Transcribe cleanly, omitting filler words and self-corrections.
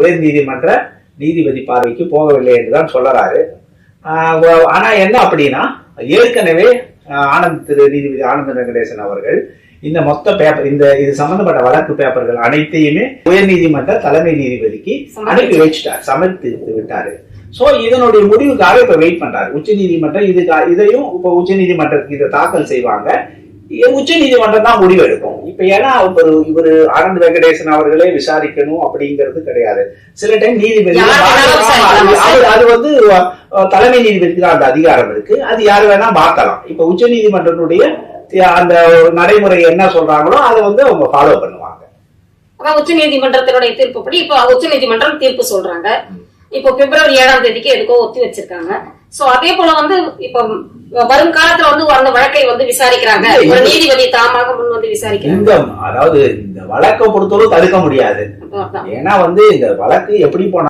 உயர் நீதிமன்ற நீதிபதி பார்வைக்கு போகவில்லை என்றுதான் சொல்லறாரு. ஆனா என்ன அப்படின்னா, ஏற்கனவே நீதிபதி ஆனந்த் வெங்கடேசன் அவர்கள் இந்த மொத்த பேப்பர் இது சம்பந்தப்பட்ட வழக்கு பேப்பர்கள் அனைத்தையுமே உயர் நீதிமன்ற தலைமை நீதிபதிக்கு அனுப்பி வச்சுட்டார், சமர்ப்பித்து விட்டாரு. சோ இதனுடைய முடிவுக்காக இப்ப வெயிட் பண்றாரு உச்ச நீதிமன்றம். இதையும் இப்ப உச்ச நீதிமன்றத்துக்கு இதை தாக்கல் செய்வாங்க. உச்ச நீதிமன்றம் தான் முடிவு எடுக்கும். இப்ப ஏன்னா இவரு ஆனந்த் வெங்கடேசன் அவர்களே விசாரிக்கணும் அப்படிங்கிறது கிடையாது. சில டைம் நீதிபதி அது தலைமை நீதிபதிக்கு தான் அந்த அதிகாரம் இருக்கு. அது யாரு வேணா மாத்தலாம். இப்ப உச்ச நீதிமன்றத்துடைய அந்த நடைமுறை என்ன சொல்றாங்களோ அதை அவங்க ஃபாலோ பண்ணுவாங்க. உச்ச நீதிமன்றத்தினுடைய தீர்ப்புப்படி இப்ப உச்ச நீதிமன்றம் தீர்ப்பு சொல்றாங்க. இப்போ பிப்ரவரி 7ஆம் தேதிக்கு எதுக்கோ ஒத்தி வச்சிருக்காங்க. சோ அதே போல இப்ப வரும் காலத்துல அந்த வழக்கை விசாரிக்கிறாங்க. ஒரு நீதிபதி தாமாக முன் விசாரிக்கிறாங்க. அதாவது இந்த வழக்கை பொறுத்தவரை தடுக்க முடியாது. ஏன்னா இந்த வழக்கு எப்படி போனா